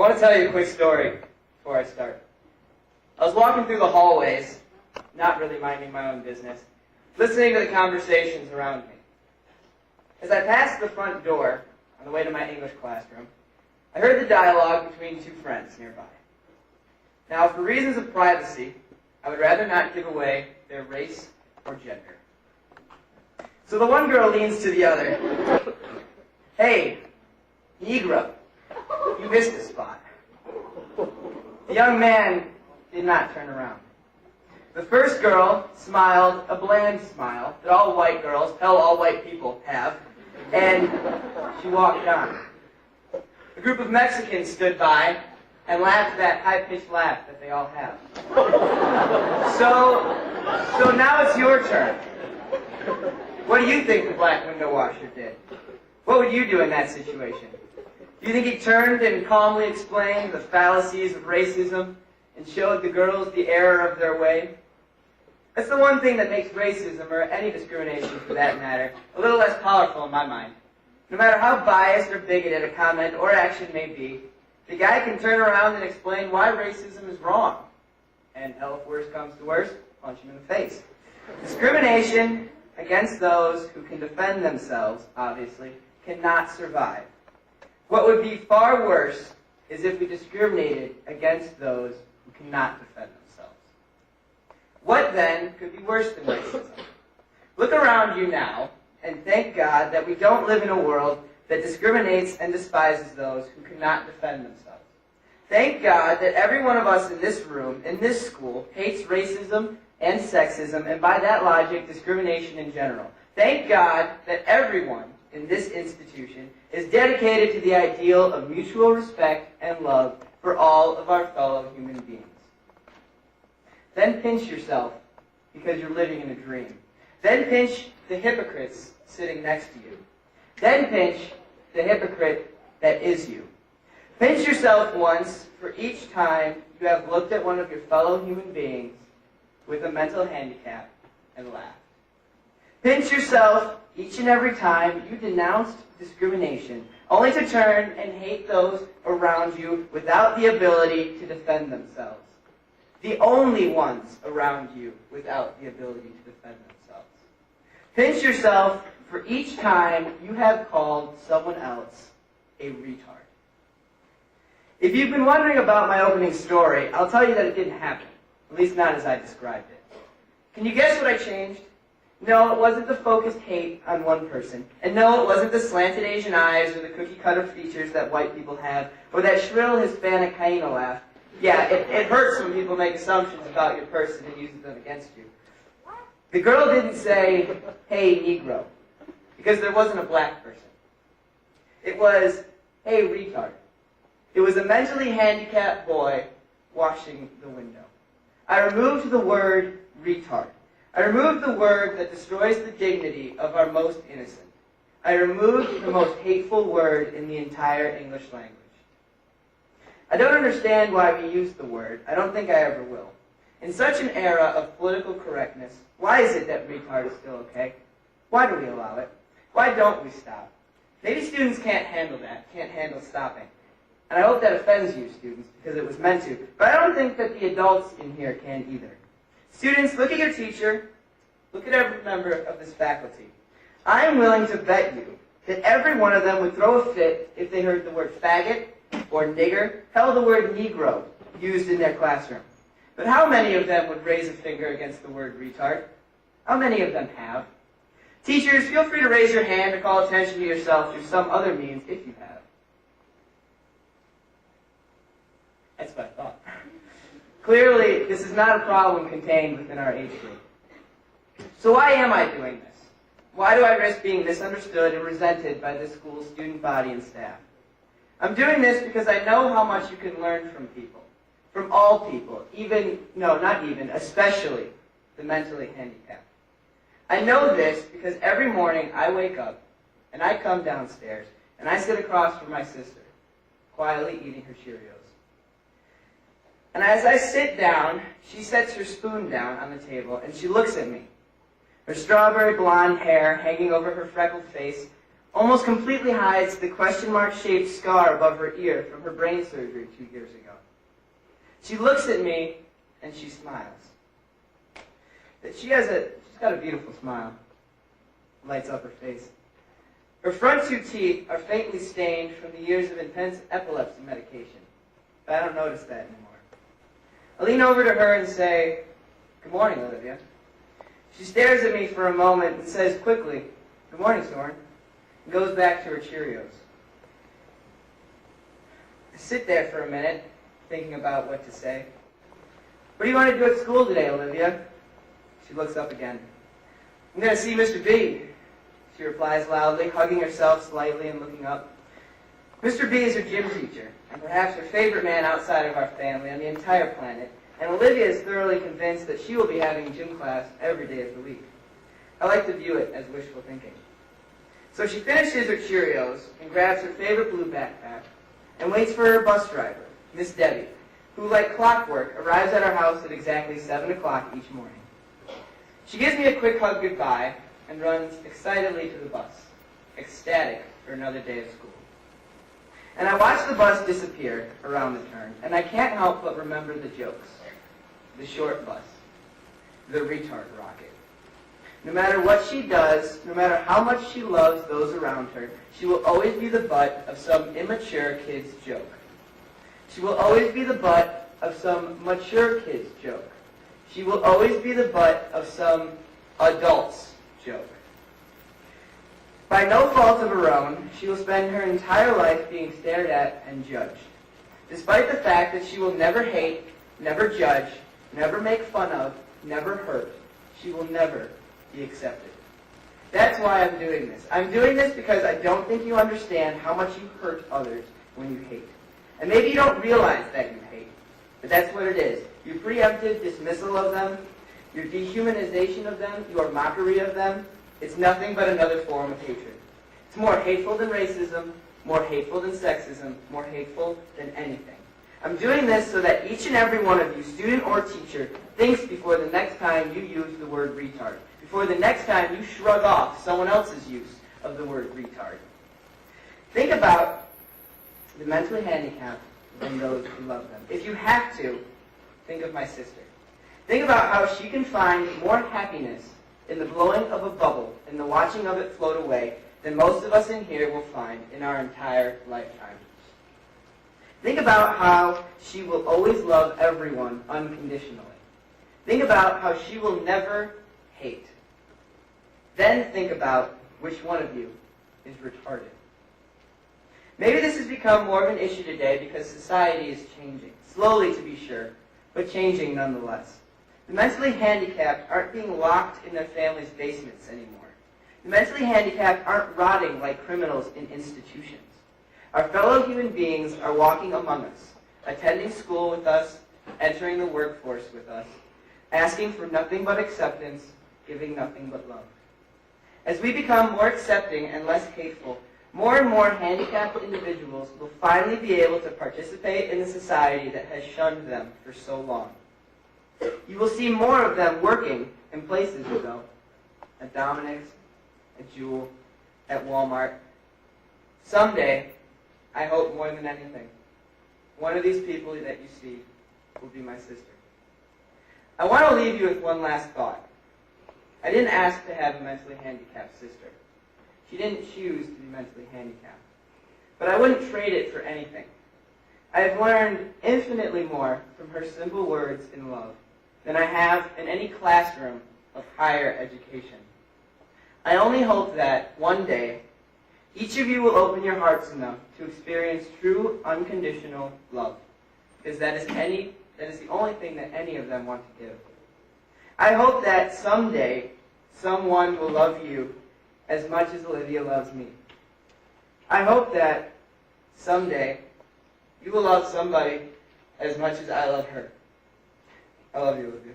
want to tell you a quick story before I start. I was walking through the hallways, not really minding my own business, listening to the conversations around me. As I passed the front door on the way to my English classroom, I heard the dialogue between two friends nearby. Now, for reasons of privacy, I would rather not give away their race or gender. So the one girl leans to the other. "Hey, Negro, you missed a spot." The young man did not turn around. The first girl smiled a bland smile that all white girls, hell, all white people have, and she walked on. A group of Mexicans stood by and laughed that high-pitched laugh that they all have. So now it's your turn. What do you think the black window washer did? What would you do in that situation? Do you think he turned and calmly explained the fallacies of racism and showed the girls the error of their way? That's the one thing that makes racism, or any discrimination for that matter, a little less powerful in my mind. No matter how biased or bigoted a comment or action may be, the guy can turn around and explain why racism is wrong. And hell, if worse comes to worse, punch him in the face. Discrimination against those who can defend themselves, obviously, cannot survive. What would be far worse is if we discriminated against those who cannot defend themselves. What then could be worse than racism? Look around you now and thank God that we don't live in a world that discriminates and despises those who cannot defend themselves. Thank God that every one of us in this room, in this school, hates racism and sexism, and by that logic, discrimination in general. Thank God that everyone in this institution is dedicated to the ideal of mutual respect and love for all of our fellow human beings. Then pinch yourself because you're living in a dream. Then pinch the hypocrites sitting next to you. Then pinch the hypocrite that is you. Pinch yourself once for each time you have looked at one of your fellow human beings with a mental handicap and laughed. Pinch yourself each and every time you denounced discrimination, only to turn and hate those around you without the ability to defend themselves. The only ones around you without the ability to defend themselves. Pinch yourself for each time you have called someone else a retard. If you've been wondering about my opening story, I'll tell you that it didn't happen. At least not as I described it. Can you guess what I changed? No, it wasn't the focused hate on one person. And no, it wasn't the slanted Asian eyes or the cookie-cutter features that white people have, or that shrill Hispanic hyena laugh. Yeah, it hurts when people make assumptions about your person and use them against you. The girl didn't say, "Hey, Negro," because there wasn't a black person. It was, "Hey, retard." It was a mentally handicapped boy washing the window. I removed the word retard. I removed the word that destroys the dignity of our most innocent. I removed the most hateful word in the entire English language. I don't understand why we use the word. I don't think I ever will. In such an era of political correctness, why is it that retard is still okay? Why do we allow it? Why don't we stop? Maybe students can't handle that, can't handle stopping. And I hope that offends you, students, because it was meant to. But I don't think that the adults in here can either. Students, look at your teacher. Look at every member of this faculty. I am willing to bet you that every one of them would throw a fit if they heard the word faggot or nigger, hell, the word Negro used in their classroom. But how many of them would raise a finger against the word retard? How many of them have? Teachers, feel free to raise your hand or call attention to yourself through some other means if you have. That's what I thought. Clearly, this is not a problem contained within our age group. So why am I doing this? Why do I risk being misunderstood and resented by this school's student body and staff? I'm doing this because I know how much you can learn from people. From all people. Especially the mentally handicapped. I know this because every morning I wake up and I come downstairs and I sit across from my sister, quietly eating her Cheerios. And as I sit down, she sets her spoon down on the table and she looks at me. Her strawberry blonde hair hanging over her freckled face, almost completely hides the question mark-shaped scar above her ear from her brain surgery 2 years ago. She looks at me and she smiles. She's got a beautiful smile. Lights up her face. Her front 2 teeth are faintly stained from the years of intense epilepsy medication, but I don't notice that anymore. I lean over to her and say, "Good morning, Olivia." She stares at me for a moment and says quickly, "Good morning, Soeren," and goes back to her Cheerios. I sit there for a minute, thinking about what to say. "What do you want to do at school today, Olivia?" She looks up again. "I'm going to see Mr. B," she replies loudly, hugging herself slightly and looking up. Mr. B is her gym teacher, and perhaps her favorite man outside of our family on the entire planet, and Olivia is thoroughly convinced that she will be having gym class every day of the week. I like to view it as wishful thinking. So she finishes her Cheerios and grabs her favorite blue backpack and waits for her bus driver, Miss Debbie, who, like clockwork, arrives at our house at exactly 7 o'clock each morning. She gives me a quick hug goodbye and runs excitedly to the bus, ecstatic for another day of school. And I watch the bus disappear around the turn, and I can't help but remember the jokes. The short bus. The retard rocket. No matter what she does, no matter how much she loves those around her, she will always be the butt of some immature kid's joke. She will always be the butt of some mature kid's joke. She will always be the butt of some adult's joke. By no fault of her own, she will spend her entire life being stared at and judged, despite the fact that she will never hate, never judge, never make fun of, never hurt. She will never be accepted. That's why I'm doing this. I'm doing this because I don't think you understand how much you hurt others when you hate. And maybe you don't realize that you hate, but that's what it is. Your preemptive dismissal of them, your dehumanization of them, your mockery of them, it's nothing but another form of hatred. It's more hateful than racism, more hateful than sexism, more hateful than anything. I'm doing this so that each and every one of you, student or teacher, thinks before the next time you use the word retard, before the next time you shrug off someone else's use of the word retard. Think about the mentally handicapped and those who love them. If you have to, think of my sister. Think about how she can find more happiness in the blowing of a bubble and the watching of it float away than most of us in here will find in our entire lifetime. Think about how she will always love everyone unconditionally. Think about how she will never hate. Then think about which one of you is retarded. Maybe this has become more of an issue today because society is changing, slowly to be sure, but changing nonetheless. The mentally handicapped aren't being locked in their families' basements anymore. The mentally handicapped aren't rotting like criminals in institutions. Our fellow human beings are walking among us, attending school with us, entering the workforce with us, asking for nothing but acceptance, giving nothing but love. As we become more accepting and less hateful, more and more handicapped individuals will finally be able to participate in the society that has shunned them for so long. You will see more of them working in places you go, at Dominic's, at Jewel, at Walmart. Someday, I hope more than anything, one of these people that you see will be my sister. I want to leave you with one last thought. I didn't ask to have a mentally handicapped sister. She didn't choose to be mentally handicapped. But I wouldn't trade it for anything. I have learned infinitely more from her simple words in love than I have in any classroom of higher education. I only hope that one day each of you will open your hearts enough to experience true unconditional love, because that is the only thing that any of them want to give. I hope that someday someone will love you as much as Olivia loves me. I hope that someday you will love somebody as much as I love her. I love you, Olivia.